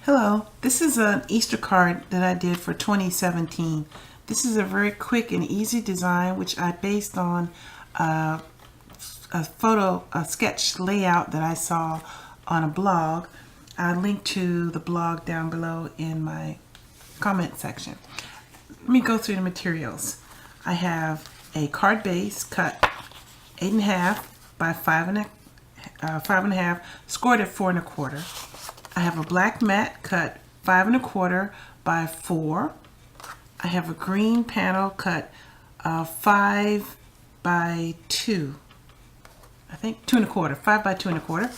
Hello, this is an Easter card that I did for 2017. This is a very quick and easy design which I based on a sketch layout that I saw on a blog. I'll link to the blog down below in my comment section. Let me go through the materials. I have a card base cut 8.5 by 5.5, scored at 4 1/4. I have a black mat cut 5 1/4 by 4. I have a green panel cut 5 by 2. I think 2 1/4, 5 by 2 1/4.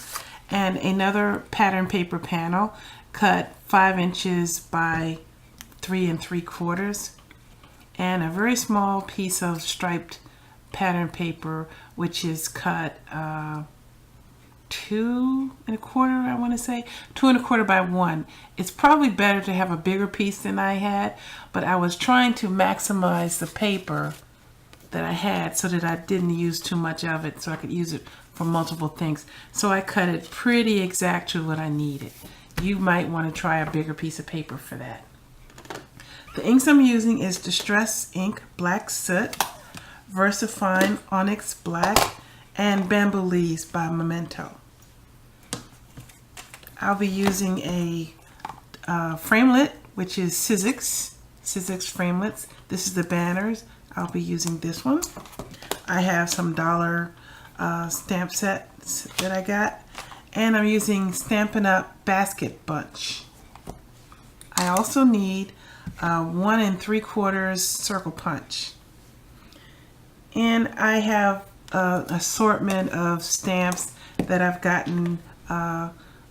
And another pattern paper panel cut 5 inches by 3 3/4. And a very small piece of striped pattern paper which is cut 2 1/4, I want to say 2 1/4 by 1. It's probably better to have a bigger piece than I had, but I was trying to maximize the paper that I had so that I didn't use too much of it, so I could use it for multiple things. So I cut it pretty exact to what I needed. You might want to try a bigger piece of paper for that. The inks I'm using is Distress Ink Black Soot, Versafine Onyx Black, and Bamboo Leaves by Memento. I'll be using a framelit, which is Sizzix framelits. This is the banners. I'll be using this one. I have some dollar stamp sets that I got, and I'm using Stampin Up Basket Bunch. I also need 1 3/4 circle punch, and I have assortment of stamps that I've gotten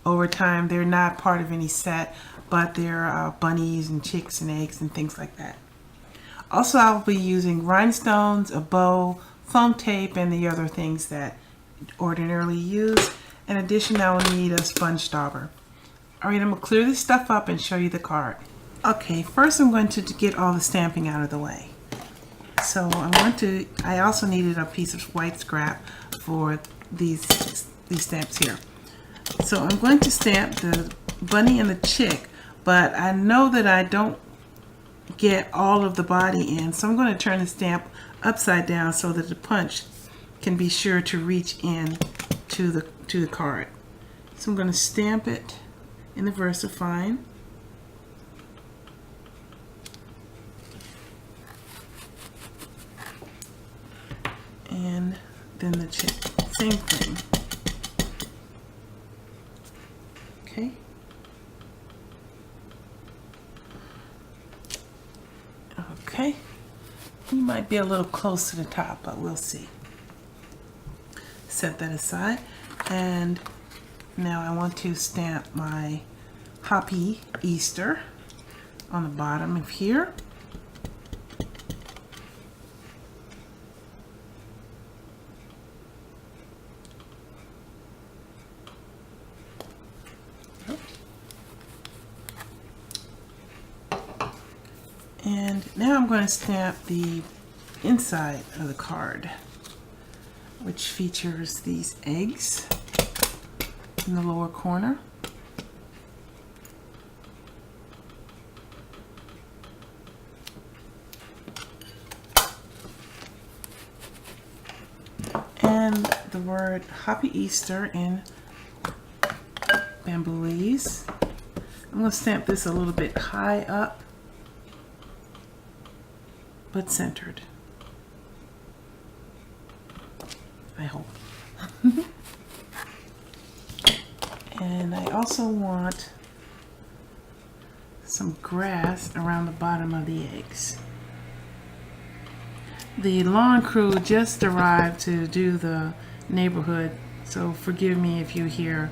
over time. They're not part of any set, but they're bunnies and chicks and eggs and things like that. Also, I'll be using rhinestones, a bow, foam tape, and the other things that ordinarily use. In addition, I will need a sponge dauber. Alright, I'm going to clear this stuff up and show you the card. Okay, first I'm going to get all the stamping out of the way. So I also needed a piece of white scrap for these stamps here. So I'm going to stamp the bunny and the chick, but I know that I don't get all of the body in, so I'm going to turn the stamp upside down so that the punch can be sure to reach in to the card. So I'm going to stamp it in the Versafine. And then the chick, same thing. Okay. Okay. You might be a little close to the top, but we'll see. Set that aside. And now I want to stamp my Hoppy Easter on the bottom of here. And now I'm going to stamp the inside of the card, which features these eggs in the lower corner. And the word Hoppy Easter in Bamboo Leaves. I'm going to stamp this a little bit high up, but centered, I hope. And I also want some grass around the bottom of the eggs. The lawn crew just arrived to do the neighborhood, so forgive me if you hear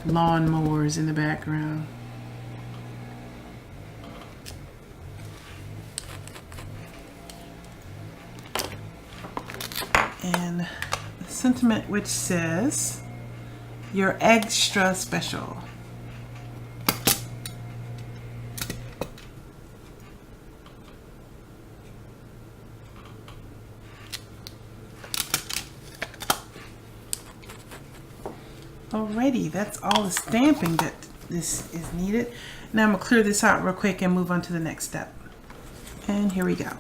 lawn mowers in the background. And the sentiment which says, "You're extra special." Alrighty, that's all the stamping that this is needed. Now I'm going to clear this out real quick and move on to the next step. And here we go.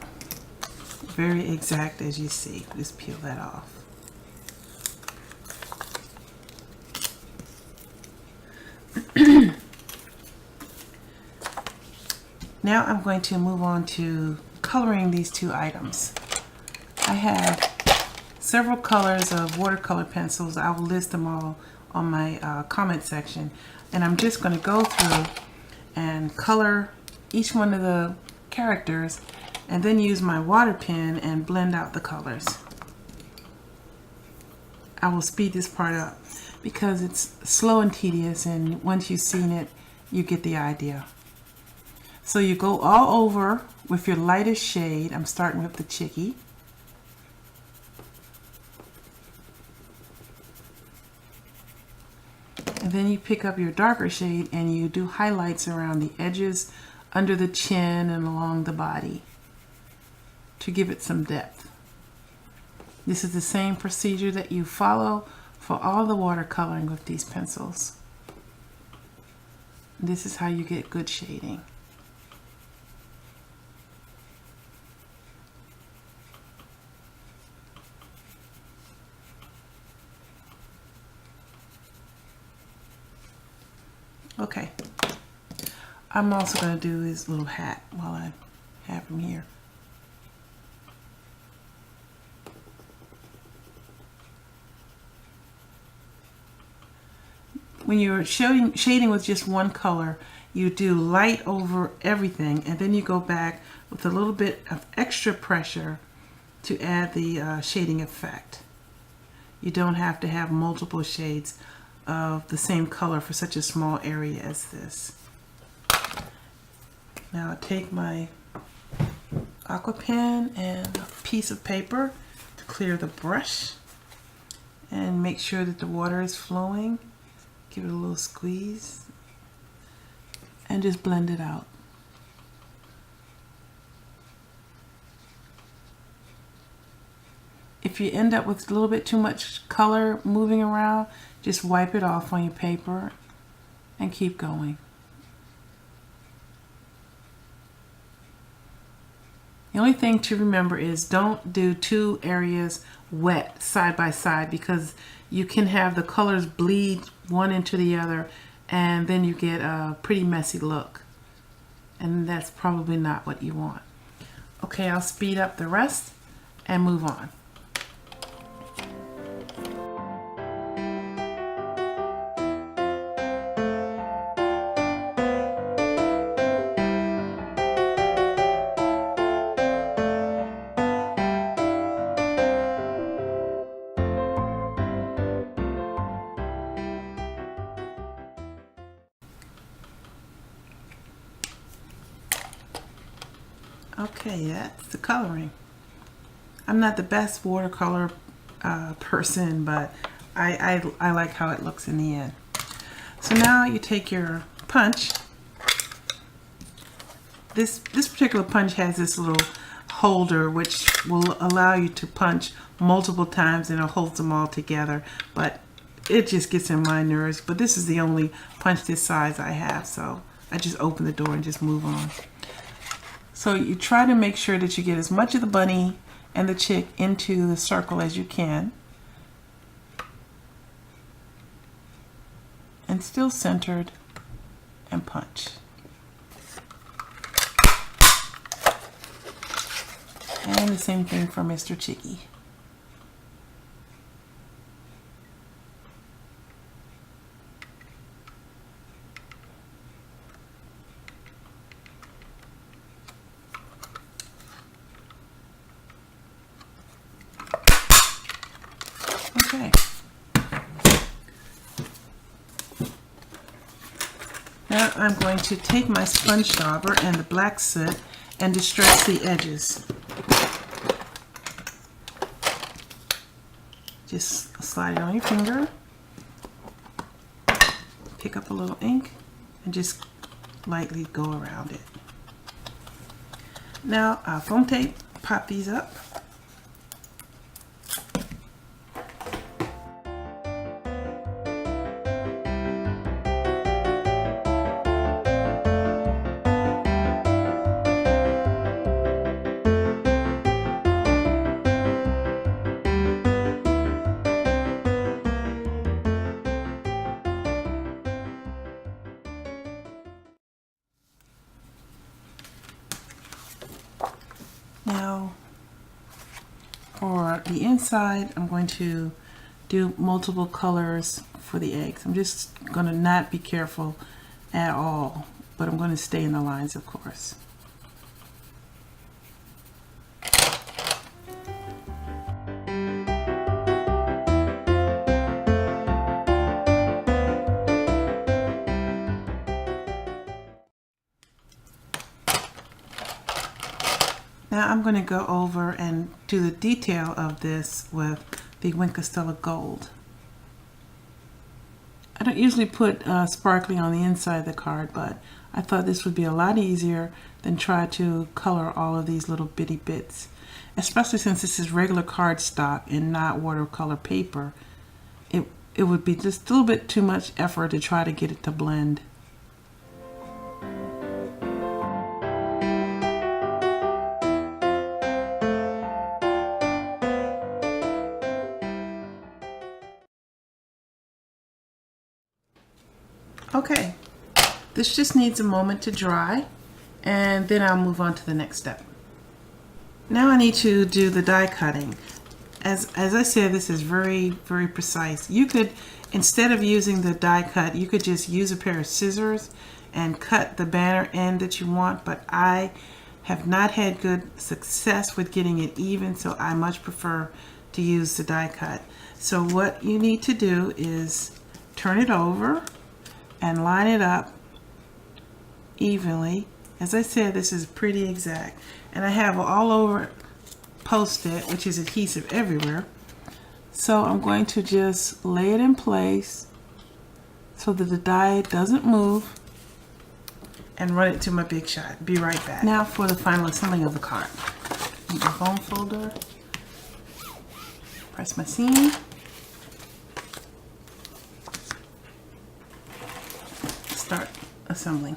Very exact as you see. Just peel that off. Now I'm going to move on to coloring these two items. I have several colors of watercolor pencils. I will list them all on my comment section. And I'm just going to go through and color each one of the characters and then use my water pen and blend out the colors. I will speed this part up because it's slow and tedious, and once you've seen it, you get the idea. So you go all over with your lightest shade. I'm starting with the Chicky. And then you pick up your darker shade and you do highlights around the edges, under the chin, and along the body to give it some depth. This is the same procedure that you follow for all the watercoloring with these pencils. This is how you get good shading. Okay, I'm also going to do his little hat while I have him here. When you're shading with just one color, you do light over everything, and then you go back with a little bit of extra pressure to add the shading effect. You don't have to have multiple shades of the same color for such a small area as this. Now I take my aqua pen and a piece of paper to clear the brush and make sure that the water is flowing. Give it a little squeeze and just blend it out. If you end up with a little bit too much color moving around, just wipe it off on your paper and keep going. The only thing to remember is don't do two areas wet side by side, because you can have the colors bleed one into the other and then you get a pretty messy look, and that's probably not what you want. Okay, I'll speed up the rest and move on. Okay, that's the coloring. I'm not the best watercolor person, but I like how it looks in the end. So now you take your punch. This particular punch has this little holder which will allow you to punch multiple times, and it holds them all together, but it just gets in my nerves. But this is the only punch this size I have, so I just open the door and just move on. So you try to make sure that you get as much of the bunny and the chick into the circle as you can, and still centered, and punch. And the same thing for Mr. Chicky. Okay. Now I'm going to take my sponge dauber and the black soot and distress the edges. Just slide it on your finger, pick up a little ink, and just lightly go around it. Now foam tape, pop these up. Now for the inside, I'm going to do multiple colors for the eggs. I'm just going to not be careful at all, but I'm going to stay in the lines, of course. Now I'm going to go over and do the detail of this with the Stella Gold. I don't usually put sparkly on the inside of the card, but I thought this would be a lot easier than try to color all of these little bitty bits, especially since this is regular cardstock and not watercolor paper. It would be just a little bit too much effort to try to get it to blend. Okay, this just needs a moment to dry, and then I'll move on to the next step. Now I need to do the die cutting. As I said, this is very, very precise. You could, instead of using the die cut, you could just use a pair of scissors and cut the banner end that you want, but I have not had good success with getting it even, so I much prefer to use the die cut. So what you need to do is turn it over and line it up evenly. As I said, this is pretty exact, and I have all over Post-it, which is adhesive everywhere. So I'm going to just lay it in place so that the die doesn't move, and run it to my big shot. Be right back. Now for the final assembling of the card. Use the foam folder, press my seam, start assembling.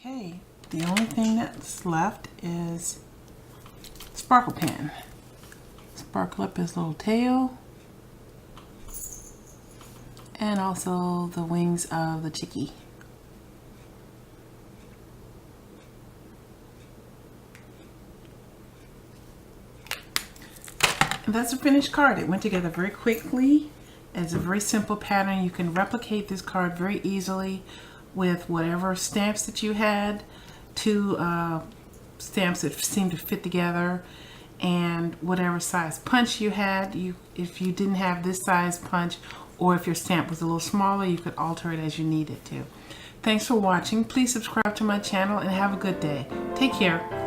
Okay, the only thing that's left is sparkle pen. Sparkle up his little tail, and also the wings of the chickie. And that's a finished card. It went together very quickly. It's a very simple pattern. You can replicate this card very easily with whatever stamps that you had, two stamps that seem to fit together, and whatever size punch you had. If you didn't have this size punch, or if your stamp was a little smaller, you could alter it as you needed to. Thanks for watching. Please subscribe to my channel and have a good day. Take care.